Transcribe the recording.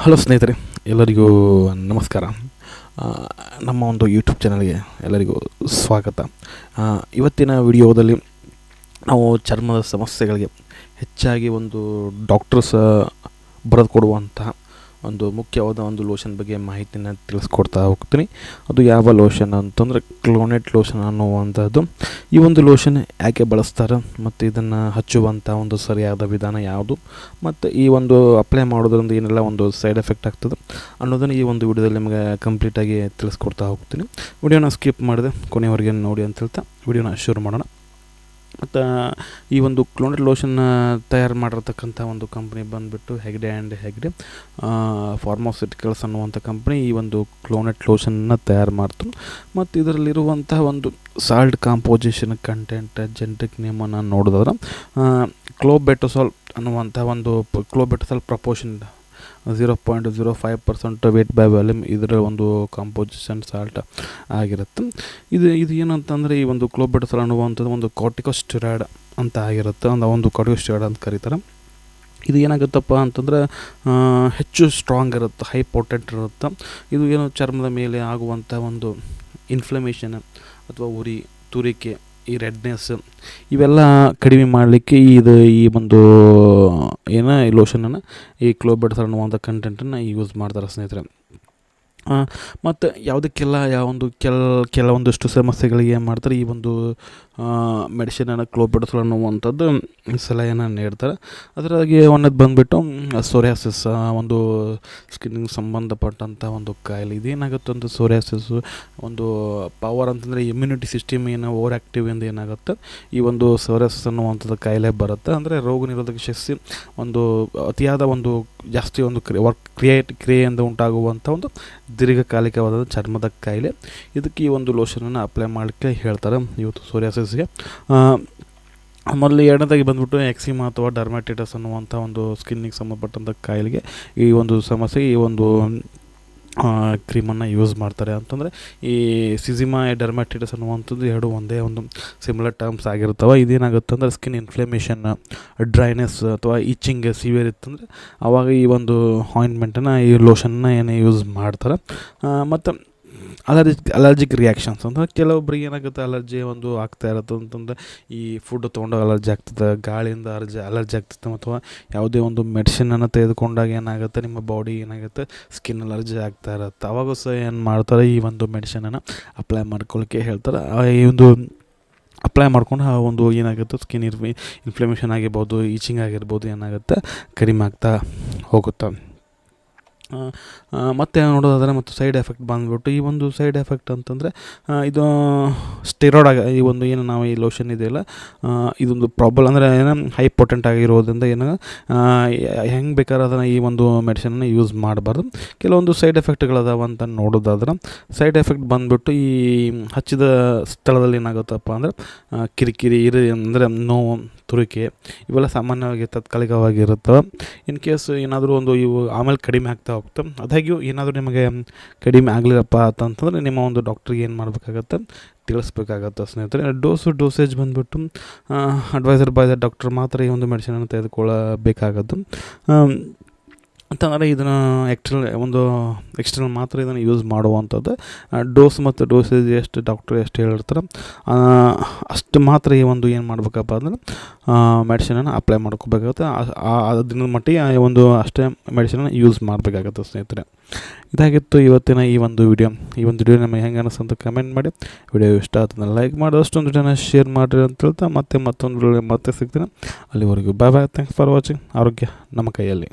Hello ಸ್ನೇಹಿತರೆ, ಎಲ್ಲರಿಗೂ ನಮಸ್ಕಾರ. ಆ, ನಮ್ಮ ಒಂದು ಯೂಟ್ಯೂಬ್ ಚಾನಲ್ಗೆ ಎಲ್ಲರಿಗೂ ಸ್ವಾಗತ. ಇವತ್ತಿನ ವಿಡಿಯೋದಲ್ಲಿ ನಾವು ಚರ್ಮದ ಸಮಸ್ಯೆಗಳಿಗೆ ಹೆಚ್ಚಾಗಿ ಒಂದು ಡಾಕ್ಟರ್ಸ್ ಬರೆದು ಕೊಡುವಂತಹ ಒಂದು ಮುಖ್ಯವಾದ ಒಂದು ಲೋಷನ್ ಬಗ್ಗೆ ಮಾಹಿತಿನ ತಿಳಿಸ್ಕೊಡ್ತಾ ಹೋಗ್ತೀನಿ. ಅದು ಯಾವ ಲೋಷನ್ ಅಂತಂದರೆ ಕ್ಲೋನೆಟ್ ಲೋಷನ್ ಅನ್ನುವಂಥದ್ದು. ಈ ಒಂದು ಲೋಷನ್ ಯಾಕೆ ಬಳಸ್ತಾರೆ ಮತ್ತು ಇದನ್ನು ಹಚ್ಚುವಂಥ ಒಂದು ಸರಿಯಾದ ವಿಧಾನ ಯಾವುದು ಮತ್ತು ಈ ಒಂದು ಅಪ್ಲೈ ಮಾಡೋದ್ರಿಂದ ಏನೆಲ್ಲ ಒಂದು ಸೈಡ್ ಎಫೆಕ್ಟ್ ಆಗ್ತದೆ ಅನ್ನೋದನ್ನು ಈ ಒಂದು ವಿಡಿಯೋದಲ್ಲಿ ನಿಮಗೆ ಕಂಪ್ಲೀಟಾಗಿ ತಿಳಿಸ್ಕೊಡ್ತಾ ಹೋಗ್ತೀನಿ. ವಿಡಿಯೋನ ಸ್ಕಿಪ್ ಮಾಡಿದೆ ಕೊನೆಯವರೆಗೆ ನೋಡಿ ಅಂತ ಹೇಳ್ತಾ ವಿಡಿಯೋನ ಶುರು ಮಾಡೋಣ. ಮತ್ತು ಈ ಒಂದು ಕ್ಲೋನೆಟ್ ಲೋಷನ್ನ ತಯಾರು ಮಾಡಿರ್ತಕ್ಕಂಥ ಒಂದು ಕಂಪ್ನಿ ಬಂದುಬಿಟ್ಟು ಹೆಗ್ಡೆ ಆ್ಯಂಡ್ ಹೆಗ್ಡೆ ಫಾರ್ಮಾಸ್ಯೂಟಿಕಲ್ಸ್ ಅನ್ನುವಂಥ ಕಂಪ್ನಿ ಈ ಒಂದು ಕ್ಲೋನೆಟ್ ಲೋಷನ್ನ ತಯಾರು ಮಾಡ್ತು. ಮತ್ತು ಇದರಲ್ಲಿರುವಂಥ ಒಂದು ಸಾಲ್ಟ್ ಕಾಂಪೋಸಿಷನ್ ಕಂಟೆಂಟ್ ಜೆನೆಟಿಕ್ ನೇಮನ್ನು ನೋಡಿದ್ರೆ ಕ್ಲೋಬೆಟಸೋಲ್ ಅನ್ನುವಂಥ ಒಂದು ಕ್ಲೋಬೆಟಸೋಲ್ ಪ್ರಪೋರ್ಷನ್ 0.05% ವೇಟ್ ಬೈ ವ್ಯಾಲ್ಯೂಮ್ ಇದರ ಒಂದು ಕಾಂಪೋಸಿಷನ್ ಸಾಲ್ಟ್ ಆಗಿರುತ್ತೆ. ಇದು ಏನಂತಂದರೆ ಈ ಒಂದು ಕ್ಲೋಬೆಟಸೋಲ್ ಅನ್ನುವಂಥದ್ದು ಒಂದು ಕಾರ್ಟಿಕೋಸ್ಟೆರಾಯ್ಡ್ ಅಂತ ಆಗಿರುತ್ತೆ. ಒಂದು ಕಾರ್ಟಿಕೋಸ್ಟೆರಾಯ್ಡ್ ಅಂತ ಕರೀತಾರೆ. ಇದು ಏನಾಗುತ್ತಪ್ಪ ಅಂತಂದರೆ ಹೆಚ್ಚು ಸ್ಟ್ರಾಂಗ್ ಇರುತ್ತೆ, ಹೈ ಪೊಟೆಂಟ್ ಇರುತ್ತೆ. ಇದು ಏನು ಚರ್ಮದ ಮೇಲೆ ಆಗುವಂಥ ಒಂದು ಇನ್ಫ್ಲಮೇಷನ್ ಅಥವಾ ಉರಿ, ತುರಿಕೆ, ಈ ರೆಡ್ನೆಸ್ ಇವೆಲ್ಲ ಕಡಿಮೆ ಮಾಡಲಿಕ್ಕೆ ಈ ಒಂದು ಈ ಲೋಷನನ್ನು ಈ ಕ್ಲೋಬೆಟಸೋಲ್ ಅನ್ನುವಂಥ ಕಂಟೆಂಟನ್ನು ಯೂಸ್ ಮಾಡ್ತಾರೆ ಸ್ನೇಹಿತರೆ. ಮತ್ತು ಯಾವುದಕ್ಕೆಲ್ಲ ಕೆಲವೊಂದಷ್ಟು ಸಮಸ್ಯೆಗಳಿಗೆ ಏನು ಮಾಡ್ತಾರೆ, ಈ ಒಂದು ಮೆಡಿಸಿನನ್ನು ಕ್ಲೋಬೆಟಸೋಲ್ ಅನ್ನುವಂಥದ್ದು ಸಲಹೆಯನ್ನು ನೀಡ್ತಾರೆ. ಅದರಾಗಿ ಒಂದನೇದು ಬಂದುಬಿಟ್ಟು ಸೋರಿಯಾಸಿಸ್, ಒಂದು ಸ್ಕಿನ್ನಿಗೆ ಸಂಬಂಧಪಟ್ಟಂಥ ಒಂದು ಕಾಯಿಲೆ. ಇದೇನಾಗುತ್ತೆ ಅಂದರೆ ಸೋರಿಯಾಸಿಸ್ಸು ಒಂದು ಪವರ್ ಅಂತಂದರೆ ಇಮ್ಯುನಿಟಿ ಸಿಸ್ಟಮ್ ಏನು ಓವರ್ ಆ್ಯಕ್ಟಿವ್ ಇಂದ ಏನಾಗುತ್ತೆ ಈ ಒಂದು ಸೋರಿಯಾಸಿಸ್ ಅನ್ನುವಂಥದ್ದು ಕಾಯಿಲೆ ಬರುತ್ತೆ. ಅಂದರೆ ರೋಗ ನಿರೋಧಕ ಶಕ್ತಿ ಒಂದು ಅತಿಯಾದ ಒಂದು ಜಾಸ್ತಿ ಒಂದು ಕ್ರಿಯೆಯಿಂದ ಉಂಟಾಗುವಂಥ ಒಂದು ದೀರ್ಘಕಾಲಿಕವಾದ ಚರ್ಮದ ಕಾಯಿಲೆ. ಇದಕ್ಕೆ ಈ ಒಂದು ಲೋಷನನ್ನು ಅಪ್ಲೈ ಮಾಡಲಿಕ್ಕೆ ಹೇಳ್ತಾರೆ ಇವತ್ತು ಸೋರಿಯಾಸಿಸ್ಗೆ. ಮೊದಲು ಎರಡನೇದಾಗಿ ಬಂದುಬಿಟ್ಟು ಎಕ್ಸಿಮಾ ಅಥವಾ ಡರ್ಮ್ಯಾಟಿಟಿಸ್ ಅನ್ನುವಂಥ ಒಂದು ಸ್ಕಿನ್ನಿಗೆ ಸಂಬಂಧಪಟ್ಟಂಥ ಕಾಯಿಲೆಗೆ ಈ ಒಂದು ಸಮಸ್ಯೆ ಈ ಒಂದು ಕ್ರೀಮನ್ನು ಯೂಸ್ ಮಾಡ್ತಾರೆ. ಅಂತಂದರೆ ಈ ಸಿಜಿಮಾ ಡರ್ಮ್ಯಾಟಿಟಿಸ್ ಅನ್ನುವಂಥದ್ದು ಎರಡು ಒಂದೇ ಒಂದು ಸಿಮಿಲರ್ ಟರ್ಮ್ಸ್ ಆಗಿರ್ತವೆ. ಇದೇನಾಗುತ್ತೆ ಅಂದರೆ ಸ್ಕಿನ್ ಇನ್ಫ್ಲಮೇಷನ್, ಡ್ರೈನೆಸ್ ಅಥವಾ ಈಚಿಂಗ್ ಸಿವಿಯರ್ ಇತ್ತಂದರೆ ಆವಾಗ ಈ ಒಂದು ಆಯಿಂಟ್ಮೆಂಟನ್ನು ಈ ಲೋಷನ್ನ ಏನು ಯೂಸ್ ಮಾಡ್ತಾರೆ. ಮತ್ತು ಅಲರ್ಜಿಕ್ ರಿಯಾಕ್ಷನ್ಸ್ ಅಂದರೆ ಕೆಲವೊಬ್ಬರಿಗೆ ಏನಾಗುತ್ತೆ ಅಲರ್ಜಿ ಒಂದು ಆಗ್ತಾ ಇರುತ್ತೆ ಅಂತಂದರೆ ಈ ಫುಡ್ ತೊಗೊಂಡಾಗ ಅಲರ್ಜಿ ಆಗ್ತದೆ, ಗಾಳಿಯಿಂದ ಅಲರ್ಜಿ ಆಗ್ತದೆ, ಅಥವಾ ಯಾವುದೇ ಒಂದು ಮೆಡಿಸಿನನ್ನು ತೆಗೆದುಕೊಂಡಾಗ ಏನಾಗುತ್ತೆ ನಿಮ್ಮ ಬಾಡಿ ಏನಾಗುತ್ತೆ ಸ್ಕಿನ್ ಅಲರ್ಜಿ ಆಗ್ತಾ ಇರುತ್ತೆ. ಅವಾಗೂ ಸಹ ಏನು ಮಾಡ್ತಾರೆ ಈ ಒಂದು ಮೆಡಿಸಿನನ್ನು ಅಪ್ಲೈ ಮಾಡ್ಕೊಳ್ಳಿಕ್ಕೆ ಹೇಳ್ತಾರೆ. ಈ ಒಂದು ಅಪ್ಲೈ ಮಾಡ್ಕೊಂಡು ಆ ಒಂದು ಏನಾಗುತ್ತೆ ಸ್ಕಿನ್ ಇನ್ಫ್ಲಮೇಷನ್ ಆಗಿರ್ಬೋದು, ಈಚಿಂಗ್ ಆಗಿರ್ಬೋದು ಏನಾಗುತ್ತೆ ಕಡಿಮೆ ಆಗ್ತಾ ಹೋಗುತ್ತೆ. ಮತ್ತು ನೋಡೋದಾದರೆ ಮತ್ತು ಸೈಡ್ ಎಫೆಕ್ಟ್ ಬಂದುಬಿಟ್ಟು ಈ ಒಂದು ಸೈಡ್ ಎಫೆಕ್ಟ್ ಅಂತಂದರೆ ಇದು ಸ್ಟೆರಾಯ್ಡ್ ಈ ಒಂದು ಏನು ನಾವು ಈ ಲೋಷನ್ ಇದೆಯಲ್ಲ ಇದೊಂದು ಪ್ರಾಬ್ಲಮ್ ಅಂದರೆ ಏನೋ ಹೈ ಪೊಟೆಂಟ್ ಆಗಿರೋದ್ರಿಂದ ಏನು ಹೆಂಗೆ ಬೇಕಾದ್ರೆ ಅದನ್ನು ಈ ಒಂದು ಮೆಡಿಸಿನನ್ನು ಯೂಸ್ ಮಾಡಬಾರ್ದು. ಕೆಲವೊಂದು ಸೈಡ್ ಎಫೆಕ್ಟ್ಗಳದಾವ ಅಂತ ನೋಡೋದಾದ್ರೆ ಸೈಡ್ ಎಫೆಕ್ಟ್ ಬಂದುಬಿಟ್ಟು ಈ ಹಚ್ಚಿದ ಸ್ಥಳದಲ್ಲಿ ಏನಾಗುತ್ತಪ್ಪ ಅಂದರೆ ಕಿರಿಕಿರಿ ಅಂದರೆ ನೋವು, ತುರಿಕೆ ಇವೆಲ್ಲ ಸಾಮಾನ್ಯವಾಗಿ ತಾತ್ಕಾಲಿಕವಾಗಿರುತ್ತವೆ. ಇನ್ ಕೇಸ್ ಏನಾದರೂ ಒಂದು ಇವು ಆಮೇಲೆ ಕಡಿಮೆ ಆಗ್ತಾ ಹೋಗ್ತವೆ. ಅದಾಗಿಯೂ ಏನಾದರೂ ನಿಮಗೆ ಕಡಿಮೆ ಆಗಲಿಲ್ಲಪ್ಪ ಅಂತಂತಂದರೆ ನಿಮ್ಮ ಒಂದು ಡಾಕ್ಟ್ರಿಗೆ ಏನು ಮಾಡಬೇಕಾಗತ್ತೆ ತಿಳಿಸ್ಬೇಕಾಗತ್ತೆ ಸ್ನೇಹಿತರೆ. ಡೋಸೇಜ್ ಬಂದುಬಿಟ್ಟು ಅಡ್ವೈಸರ್ ಬೈ ದ ಡಾಕ್ಟರ್ ಮಾತ್ರ ಈ ಒಂದು ಮೆಡಿಸಿನನ್ನು ತೆಗೆದುಕೊಳ್ಳಬೇಕಾಗತ್ತೆ. ಅಂತಂದರೆ ಇದನ್ನು ಎಕ್ಸ್ಟರ್ನಲ್ ಮಾತ್ರ ಇದನ್ನು ಯೂಸ್ ಮಾಡುವಂಥದ್ದು. ಡೋಸ್ ಮತ್ತು ಡೋಸೇಜ್ ಎಷ್ಟು ಡಾಕ್ಟ್ರು ಎಷ್ಟು ಹೇಳಿರ್ತಾರೆ ಅಷ್ಟು ಮಾತ್ರ ಈ ಒಂದು ಏನು ಮಾಡಬೇಕಪ್ಪ ಅಂದರೆ ಮೆಡಿಸಿನನ್ನು ಅಪ್ಲೈ ಮಾಡ್ಕೋಬೇಕಾಗುತ್ತೆ. ದಿನದ ಮಟ್ಟಿಗೆ ಒಂದು ಅಷ್ಟೇ ಮೆಡಿಸಿನನ್ನು ಯೂಸ್ ಮಾಡಬೇಕಾಗತ್ತೆ ಸ್ನೇಹಿತರೆ. ಇದಾಗಿತ್ತು ಇವತ್ತಿನ ಈ ಒಂದು ವಿಡಿಯೋ ನಮಗೆ ಹೆಂಗೆ ಅನಿಸ್ತಂತ ಕಮೆಂಟ್ ಮಾಡಿ. ವಿಡಿಯೋ ಇಷ್ಟ ಆಯ್ತಂದ್ರೆ ಲೈಕ್ ಮಾಡಿ, ಅಷ್ಟೊಂದು ಜನ ಶೇರ್ ಮಾಡಿರಿ ಅಂತ ಹೇಳ್ತಾ ಮತ್ತೊಂದು ವಿಡಿಯೋ ಮತ್ತೆ ಸಿಗ್ತೀನಿ. ಅಲ್ಲಿವರೆಗೂ ಬಾಯ್. Thanks for watching. ಆರೋಗ್ಯ ನಮ್ಮ ಕೈಯಲ್ಲಿ.